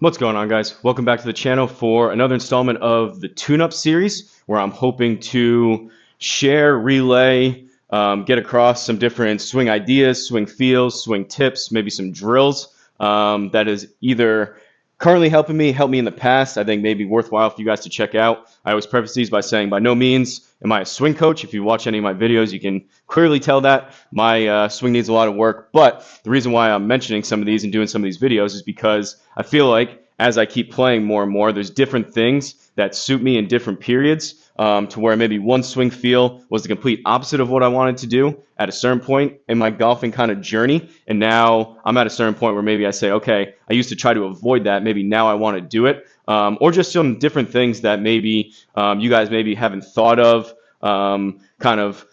What's going on, guys? Welcome back to the channel for another installment of the tune-up series where I'm hoping to share, relay, get across some different swing ideas, swing feels, swing tips, maybe some drills that is either currently helping me, helped me in the past, I think maybe worthwhile for you guys to check out. I always preface these by saying by no means am I a swing coach. If you watch any of my videos, you can clearly tell that my swing needs a lot of work. But the reason why I'm mentioning some of these and doing some of these videos is because I feel like as I keep playing more and more, there's different things that suit me in different periods to where maybe one swing feel was the complete opposite of what I wanted to do at a certain point in my golfing kind of journey. And now I'm at a certain point where maybe I say, okay, I used to try to avoid that. Maybe now I want to do it. Or just some different things that maybe you guys maybe haven't thought of, kind of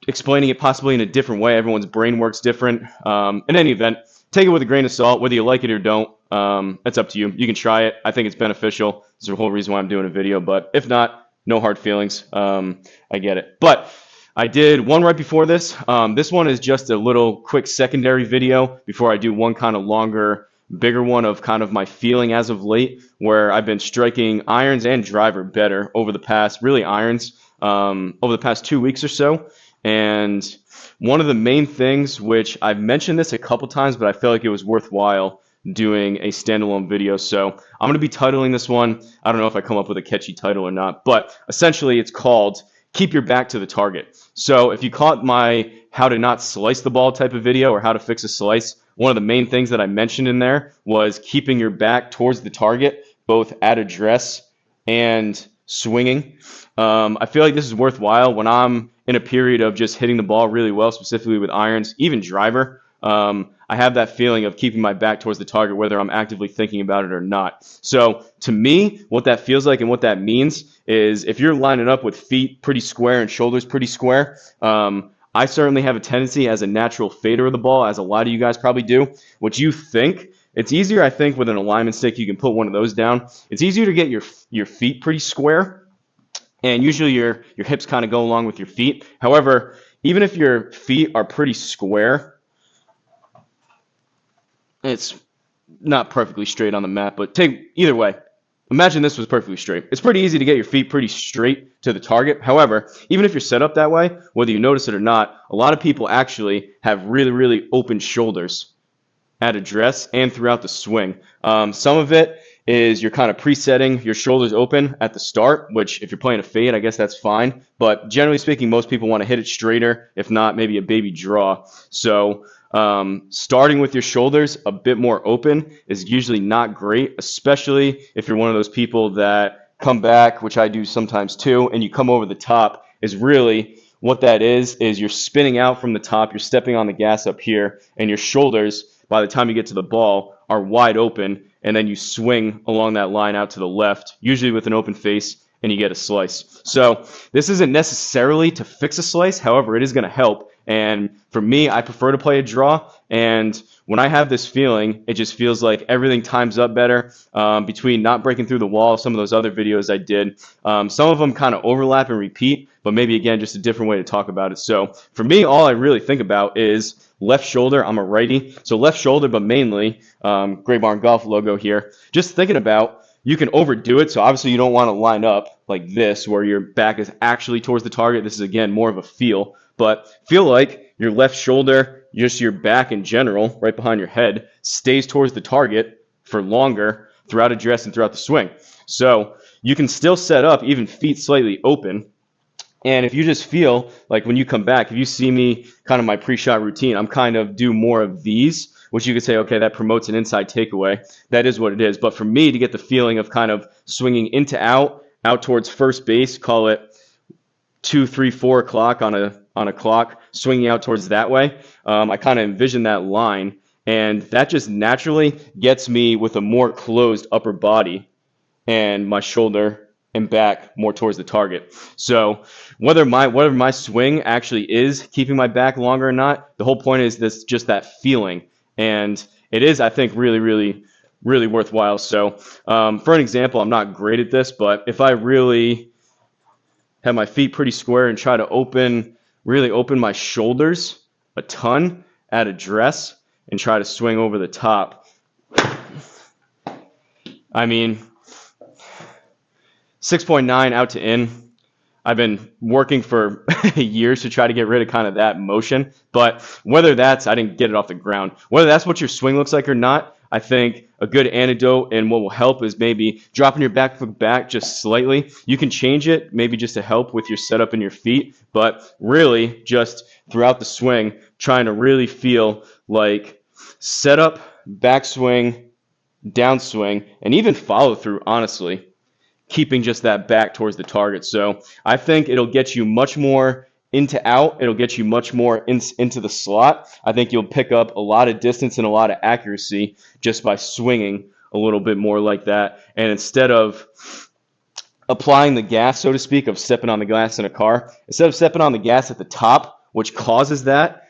explaining it possibly in a different way. Everyone's brain works different. In any event, take it with a grain of salt, whether you like it or don't. It's up to you. You can try it. I think it's beneficial. It's the whole reason why I'm doing a video. But if not, no hard feelings. I get it. But I did one right before this. This one is just a little quick secondary video before I do one kind of longer, bigger one of kind of my feeling as of late, where I've been striking irons and driver better over the past, really irons, over the past 2 weeks or so. And one of the main things, which I've mentioned this a couple times, but I feel like it was worthwhile doing a standalone video. So I'm going to be titling this one. I don't know if I come up with a catchy title or not, but essentially it's called Keep Your Back to the Target. So if you caught my how to not slice the ball type of video or how to fix a slice, one of the main things that I mentioned in there was keeping your back towards the target, both at address and swinging. I feel like this is worthwhile when I'm in a period of just hitting the ball really well, specifically with irons, even driver. I have that feeling of keeping my back towards the target, whether I'm actively thinking about it or not. So to me, what that feels like and what that means is if you're lining up with feet pretty square and shoulders pretty square, I certainly have a tendency as a natural fader of the ball, as a lot of you guys probably do. What you think, it's easier, I think, with an alignment stick. You can put one of those down. It's easier to get your feet pretty square, and usually your hips kind of go along with your feet. However, even if your feet are pretty square, it's not perfectly straight on the mat, but take either way. Imagine this was perfectly straight. It's pretty easy to get your feet pretty straight to the target. However, even if you're set up that way, whether you notice it or not, a lot of people actually have really, really open shoulders at address and throughout the swing. Some of it is you're kind of presetting your shoulders open at the start, which if you're playing a fade, I guess that's fine. But generally speaking, most people want to hit it straighter, if not maybe a baby draw. So starting with your shoulders a bit more open is usually not great, especially if you're one of those people that come back, which I do sometimes too, and you come over the top. Is really what that is you're spinning out from the top, you're stepping on the gas up here, and your shoulders, by the time you get to the ball, are wide open, and then you swing along that line out to the left, usually with an open face, and you get a slice. So this isn't necessarily to fix a slice, however, it is going to help. And for me, I prefer to play a draw. And when I have this feeling, it just feels like everything times up better between not breaking through the wall, some of those other videos I did. Some of them kind of overlap and repeat, but maybe, again, just a different way to talk about it. So for me, all I really think about is left shoulder. I'm a righty. So left shoulder, but mainly, Gray Barn Golf logo here. Just thinking about, you can overdo it. So obviously you don't want to line up like this where your back is actually towards the target. This is, again, more of a feel. But feel like your left shoulder, just your back in general, right behind your head, stays towards the target for longer throughout address and throughout the swing. So you can still set up even feet slightly open. And if you just feel like when you come back, if you see me kind of my pre-shot routine, I'm kind of do more of these, which you could say, okay, that promotes an inside takeaway. That is what it is. But for me to get the feeling of kind of swinging into out towards first base, call it 2, 3, 4 o'clock on a clock, swinging out towards that way, I kind of envision that line, and that just naturally gets me with a more closed upper body and my shoulder and back more towards the target. So whether my swing actually is keeping my back longer or not, the whole point is this, just that feeling. And it is, I think, really, really, really worthwhile. So for an example, I'm not great at this, but if I really have my feet pretty square and try to really open my shoulders a ton at address and try to swing over the top, I mean, 6.9 out to in. I've been working for years to try to get rid of kind of that motion, but whether that's, I didn't get it off the ground, whether that's what your swing looks like or not, I think a good antidote and what will help is maybe dropping your back foot back just slightly. You can change it maybe just to help with your setup and your feet, but really just throughout the swing, trying to really feel like setup, backswing, downswing, and even follow through, honestly, keeping just that back towards the target. So I think it'll get you much more into out. It'll get you much more into the slot. I think you'll pick up a lot of distance and a lot of accuracy just by swinging a little bit more like that. And instead of applying the gas, so to speak, of stepping on the gas in a car, instead of stepping on the gas at the top, which causes that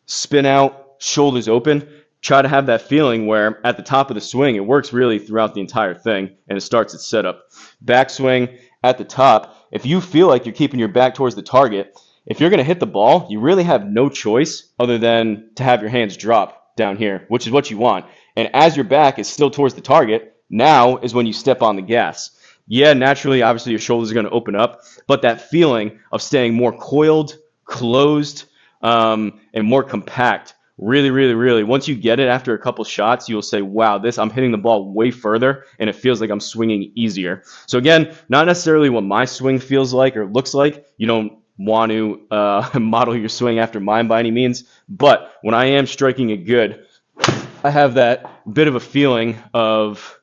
spin out, shoulders open, try to have that feeling where at the top of the swing, it works really throughout the entire thing, and it starts its setup. Backswing at the top, if you feel like you're keeping your back towards the target, if you're going to hit the ball, you really have no choice other than to have your hands drop down here, which is what you want. And as your back is still towards the target, now is when you step on the gas. Yeah, naturally, obviously, your shoulders are going to open up, but that feeling of staying more coiled, closed, and more compact, really, once you get it after a couple shots, you'll say, wow, I'm hitting the ball way further, and it feels like I'm swinging easier. So again, not necessarily what my swing feels like or looks like. You don't want to model your swing after mine by any means, but when I am striking it good, I have that bit of a feeling of,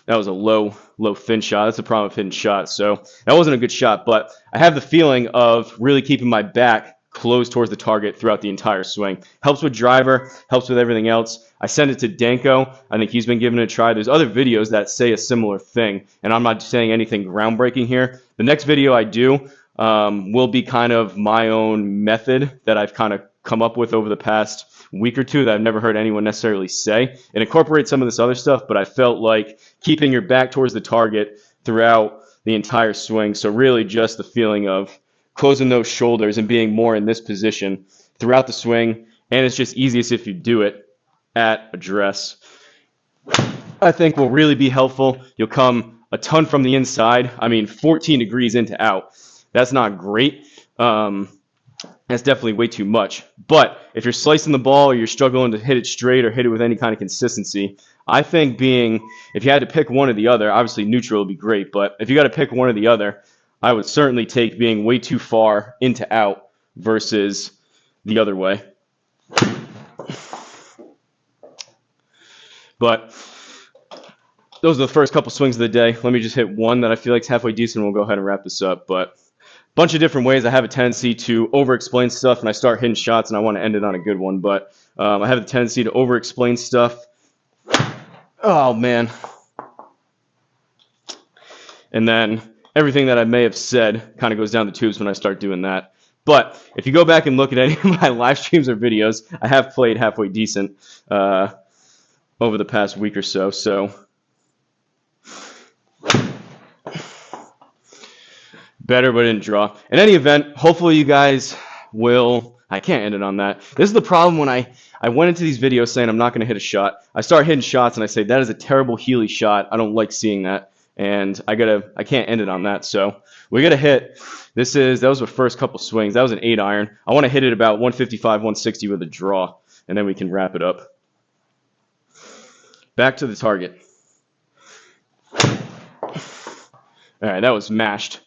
that was a low thin shot. That's the problem with hitting shots. So that wasn't a good shot, but I have the feeling of really keeping my back close towards the target throughout the entire swing. Helps with driver, helps with everything else. I sent it to Danko. I think he's been giving it a try. There's other videos that say a similar thing, and I'm not saying anything groundbreaking here. The next video I do will be kind of my own method that I've kind of come up with over the past week or two that I've never heard anyone necessarily say. It incorporates some of this other stuff, but I felt like keeping your back towards the target throughout the entire swing. So really just the feeling of closing those shoulders and being more in this position throughout the swing, and it's just easiest if you do it at address. I think will really be helpful. You'll come a ton from the inside. I mean, 14 degrees into out. That's not great. That's definitely way too much. But if you're slicing the ball or you're struggling to hit it straight or hit it with any kind of consistency, I think if you had to pick one or the other, obviously neutral would be great, but if you got to pick one or the other, I would certainly take being way too far into out versus the other way. But those are the first couple swings of the day. Let me just hit one that I feel like is halfway decent, and we'll go ahead and wrap this up. But a bunch of different ways. I have a tendency to over-explain stuff, and I start hitting shots, and I want to end it on a good one. But I have a tendency to over-explain stuff. Oh, man. And then everything that I may have said kind of goes down the tubes when I start doing that. But if you go back and look at any of my live streams or videos, I have played halfway decent over the past week or so. So better, but didn't draw. In any event, hopefully you guys will. I can't end it on that. This is the problem when I went into these videos saying I'm not going to hit a shot. I start hitting shots and I say that is a terrible Healy shot. I don't like seeing that. And I can't end it on that. So we got to hit. That was the first couple swings. That was an 8-iron. I want to hit it about 155, 160 with a draw, and then we can wrap it up. Back to the target. All right, that was mashed.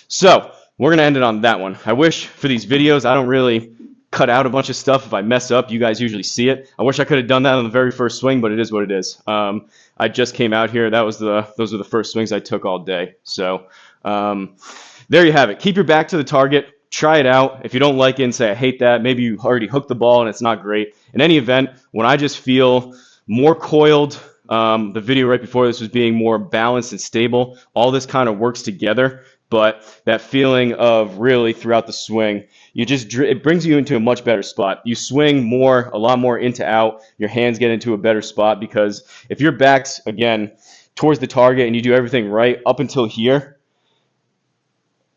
So we're going to end it on that one. I wish for these videos, I don't really cut out a bunch of stuff. If I mess up, you guys usually see it. I wish I could have done that on the very first swing, but it is what it is. I just came out here. Those were the first swings I took all day. So there you have it. Keep your back to the target. Try it out. If you don't like it and say, I hate that, maybe you already hooked the ball and it's not great. In any event, when I just feel more coiled, the video right before this was being more balanced and stable, all this kind of works together. But that feeling of really throughout the swing, it brings you into a much better spot. You swing a lot more into out. Your hands get into a better spot because if your back's, again, towards the target and you do everything right up until here,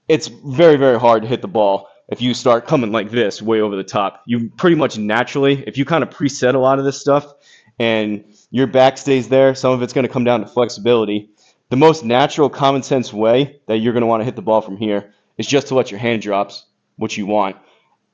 it's very, very hard to hit the ball if you start coming like this way over the top. You pretty much naturally, if you kind of preset a lot of this stuff and Your back stays there. Some of it's going to come down to flexibility. The most natural, common sense way that you're going to want to hit the ball from here is just to let your hand drops, what you want,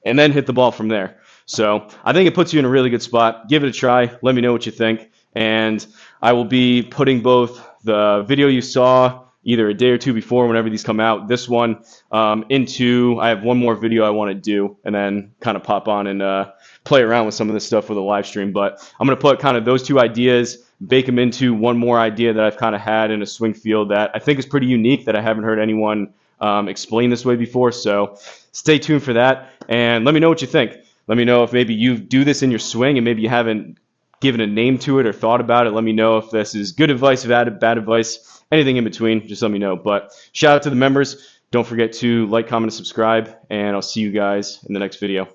and then hit the ball from there. So I think it puts you in a really good spot. Give it a try. Let me know what you think. And I will be putting both the video you saw either a day or two before, whenever these come out, this one, I have one more video I want to do, and then kind of pop on and play around with some of this stuff with a live stream. But I'm going to put kind of those two ideas, bake them into one more idea that I've kind of had in a swing field that I think is pretty unique, that I haven't heard anyone explain this way before. So stay tuned for that, and let me know what you think. Let me know if maybe you do this in your swing and maybe you haven't given a name to it or thought about it. Let me know if this is good advice, bad advice, anything in between. Just let me know. But shout out to the members. Don't forget to like, comment, and subscribe, and I'll see you guys in the next video.